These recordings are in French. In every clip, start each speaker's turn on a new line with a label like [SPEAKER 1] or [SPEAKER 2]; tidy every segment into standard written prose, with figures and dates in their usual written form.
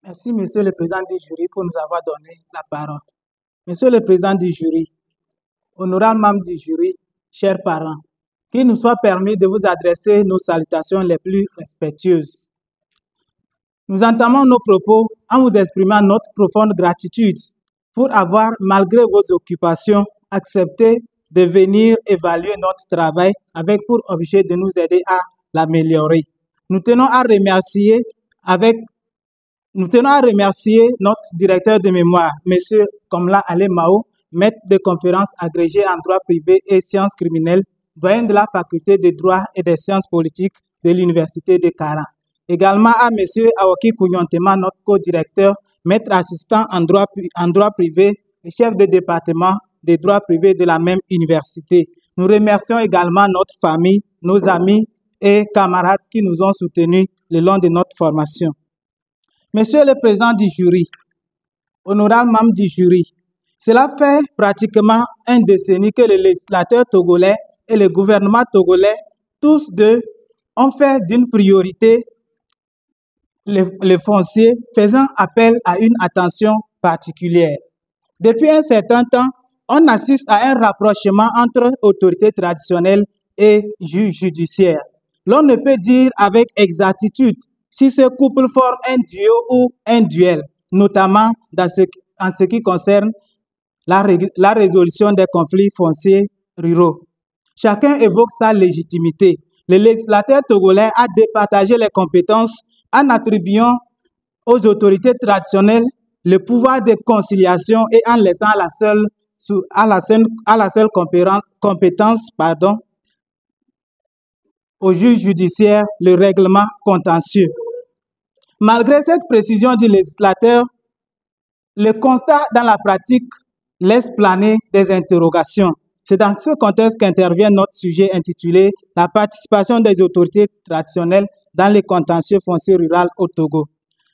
[SPEAKER 1] Merci, Monsieur le Président du jury, pour nous avoir donné la parole. Monsieur le Président du jury, honorables membres du jury, chers parents, qu'il nous soit permis de vous adresser nos salutations les plus respectueuses. Nous entamons nos propos en vous exprimant notre profonde gratitude pour avoir, malgré vos occupations, accepté de venir évaluer notre travail avec pour objet de nous aider à l'améliorer. Nous tenons à remercier notre directeur de mémoire, M. Komla Alemao, maître de conférence agrégé en droit privé et sciences criminelles, doyen de la faculté de droit et des sciences politiques de l'Université de Kara. Également à M. Aoki Kounyontema, notre co-directeur, maître assistant en droit privé et chef de département de droit privé de la même université. Nous remercions également notre famille, nos amis et camarades qui nous ont soutenus le long de notre formation. Monsieur le Président du jury, honorable membre du jury, cela fait pratiquement une décennie que le législateur togolais et le gouvernement togolais, tous deux, ont fait d'une priorité le foncier, faisant appel à une attention particulière. Depuis un certain temps, on assiste à un rapprochement entre autorités traditionnelles et juges judiciaires. L'on ne peut dire avec exactitude si ce couple forme un duo ou un duel, notamment en ce qui concerne la résolution des conflits fonciers ruraux. Chacun évoque sa légitimité. Le législateur togolais a départagé les compétences en attribuant aux autorités traditionnelles le pouvoir de conciliation et en laissant à la seule compétence au juge judiciaire le règlement contentieux. Malgré cette précision du législateur, le constat dans la pratique laisse planer des interrogations. C'est dans ce contexte qu'intervient notre sujet intitulé « La participation des autorités traditionnelles dans les contentieux fonciers ruraux au Togo ».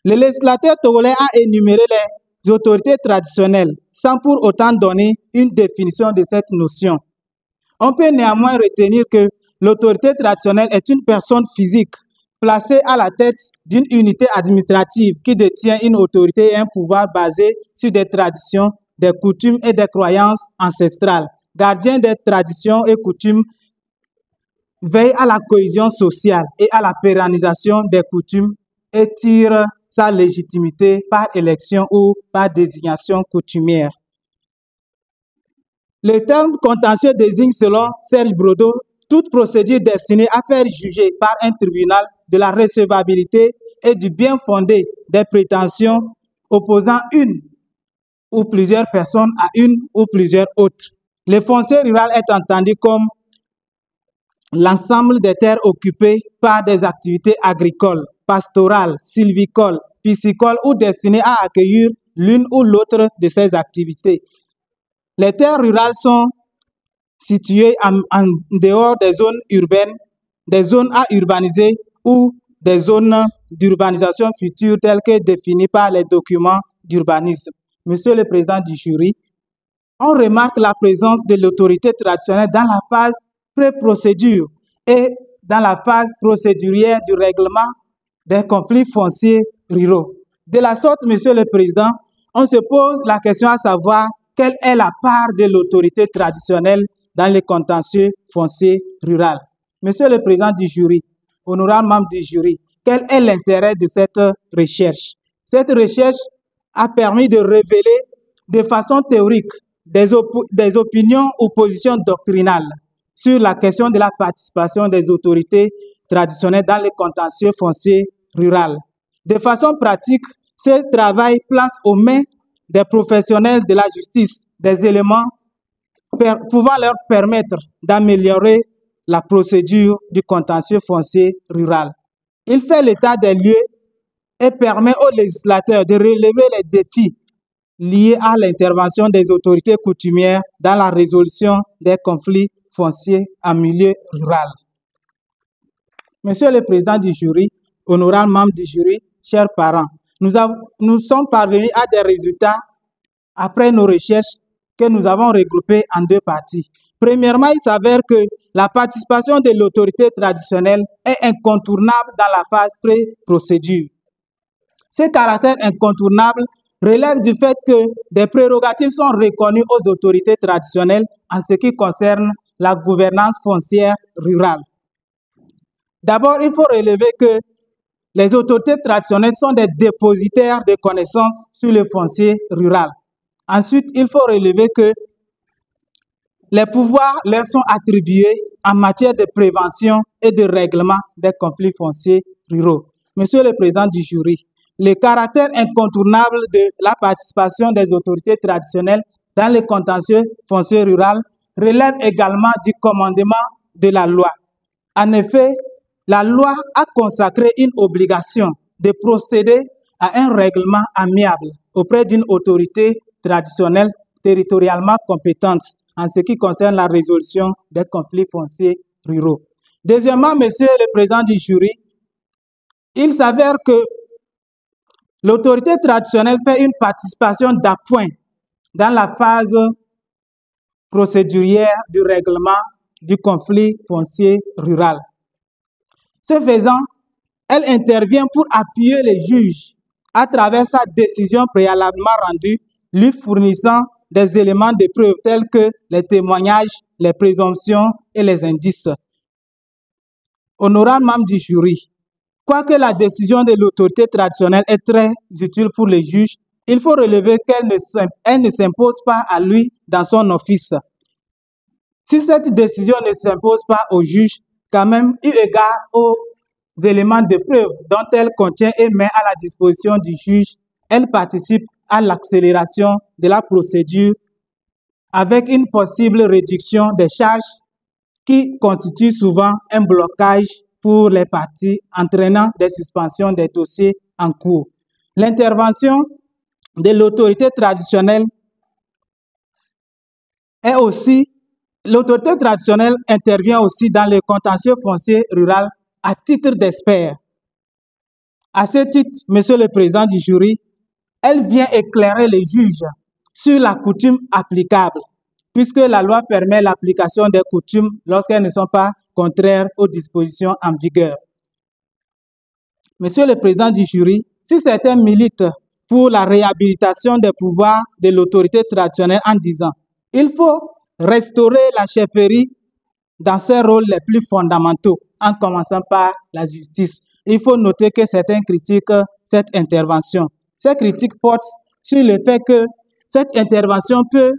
[SPEAKER 1] Le législateur togolais a énuméré les autorités traditionnelles sans pour autant donner une définition de cette notion. On peut néanmoins retenir que l'autorité traditionnelle est une personne physique placée à la tête d'une unité administrative qui détient une autorité et un pouvoir basés sur des traditions, des coutumes et des croyances ancestrales. Gardien des traditions et coutumes, veille à la cohésion sociale et à la pérennisation des coutumes et tire sa légitimité par élection ou par désignation coutumière. Le terme contentieux désigne, selon Serge Brodeau, toute procédure destinée à faire juger par un tribunal de la recevabilité et du bien fondé des prétentions opposant une ou plusieurs personnes à une ou plusieurs autres. Le foncier rural est entendu comme l'ensemble des terres occupées par des activités agricoles, pastorales, sylvicoles, piscicoles ou destinées à accueillir l'une ou l'autre de ces activités. Les terres rurales sont situées en dehors des zones urbaines, des zones à urbaniser ou des zones d'urbanisation future telles que définies par les documents d'urbanisme. Monsieur le Président du jury, on remarque la présence de l'autorité traditionnelle dans la phase pré-procédure et dans la phase procédurière du règlement des conflits fonciers ruraux. De la sorte, Monsieur le Président, on se pose la question à savoir quelle est la part de l'autorité traditionnelle dans les contentieux fonciers ruraux. Monsieur le Président du jury, honorable membre du jury, quel est l'intérêt de cette recherche? Cette recherche a permis de révéler de façon théorique des opinions ou positions doctrinales sur la question de la participation des autorités traditionnelles dans les contentieux fonciers ruraux. De façon pratique, ce travail place aux mains des professionnels de la justice des éléments pouvant leur permettre d'améliorer la procédure du contentieux foncier rural. Il fait l'état des lieux et permet aux législateurs de relever les défis liés à l'intervention des autorités coutumières dans la résolution des conflits fonciers en milieu rural. Monsieur le Président du jury, honorable membre du jury, chers parents, nous sommes parvenus à des résultats après nos recherches que nous avons regroupés en deux parties. Premièrement, il s'avère que la participation de l'autorité traditionnelle est incontournable dans la phase pré-procédure. Ces caractères incontournables relèvent du fait que des prérogatives sont reconnues aux autorités traditionnelles en ce qui concerne la gouvernance foncière rurale. D'abord, il faut relever que les autorités traditionnelles sont des dépositaires de connaissances sur le foncier rural. Ensuite, il faut relever que les pouvoirs leur sont attribués en matière de prévention et de règlement des conflits fonciers ruraux. Monsieur le Président du jury, le caractère incontournable de la participation des autorités traditionnelles dans le contentieux foncier rural relève également du commandement de la loi. En effet, la loi a consacré une obligation de procéder à un règlement amiable auprès d'une autorité traditionnelle territorialement compétente en ce qui concerne la résolution des conflits fonciers ruraux. Deuxièmement, Monsieur le Président du jury, il s'avère que l'autorité traditionnelle fait une participation d'appoint dans la phase procédurière du règlement du conflit foncier rural. Ce faisant, elle intervient pour appuyer les juges à travers sa décision préalablement rendue, lui fournissant des éléments de preuve tels que les témoignages, les présomptions et les indices. Honorable membre du jury, quoique la décision de l'autorité traditionnelle est très utile pour les juges, il faut relever qu'elle ne s'impose pas à lui dans son office. Si cette décision ne s'impose pas au juge, quand même, eu égard aux éléments de preuve dont elle contient et met à la disposition du juge, elle participe à l'accélération de la procédure avec une possible réduction des charges qui constitue souvent un blocage pour les parties, entraînant des suspensions des dossiers en cours. L'intervention de l'autorité traditionnelle est aussi, l'autorité traditionnelle intervient aussi dans le contentieux foncier rural à titre d'expert. À ce titre, Monsieur le Président du jury, elle vient éclairer les juges sur la coutume applicable, puisque la loi permet l'application des coutumes lorsqu'elles ne sont pas contraires aux dispositions en vigueur. Monsieur le Président du jury, si certains militent pour la réhabilitation des pouvoirs de l'autorité traditionnelle en disant « il faut restaurer la chefferie dans ses rôles les plus fondamentaux, en commençant par la justice », il faut noter que certains critiquent cette intervention. Ces critiques portent sur le fait que cette intervention peut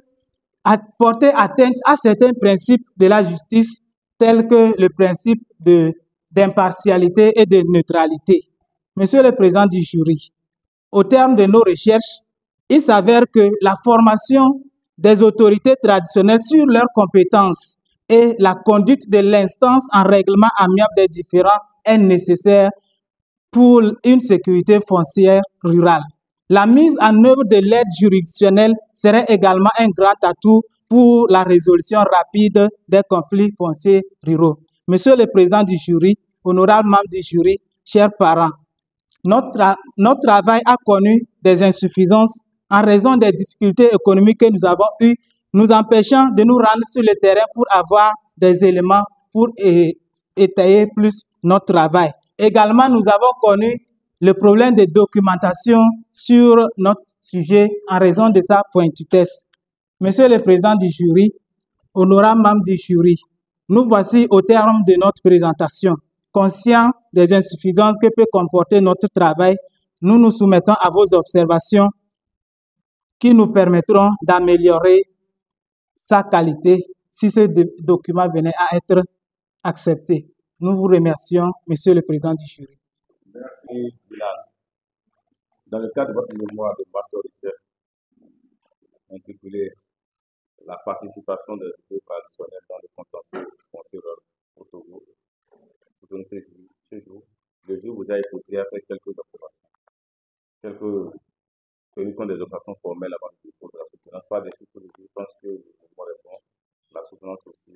[SPEAKER 1] porter atteinte à certains principes de la justice, tels que le principe d'impartialité et de neutralité. Monsieur le Président du jury, au terme de nos recherches, il s'avère que la formation des autorités traditionnelles sur leurs compétences et la conduite de l'instance en règlement amiable des différends est nécessaire pour une sécurité foncière rurale. La mise en œuvre de l'aide juridictionnelle serait également un grand atout pour la résolution rapide des conflits fonciers ruraux. Monsieur le Président du jury, honorable membre du jury, chers parents, notre travail a connu des insuffisances en raison des difficultés économiques que nous avons eues, nous empêchant de nous rendre sur le terrain pour avoir des éléments pour étayer plus notre travail. Également, nous avons connu le problème de documentation sur notre sujet en raison de sa pointutesse. Monsieur le Président du jury, honorable membre du jury, nous voici au terme de notre présentation. Conscients des insuffisances que peut comporter notre travail, nous nous soumettons à vos observations qui nous permettront d'améliorer sa qualité si ce document venait à être accepté. Nous vous remercions, Monsieur le Président du jury.
[SPEAKER 2] Merci, Bilal. Dans le cadre de votre mémoire de master recherche intitulé La participation des autorités traditionnelles dans le contentieux foncier au Togo, ce jour, le jury vous a écouté après quelques observations. Tenu compte des observations formelles avant le dépôt de la soutenance, pas de suite, je pense que le mouvement répond, la soutenance aussi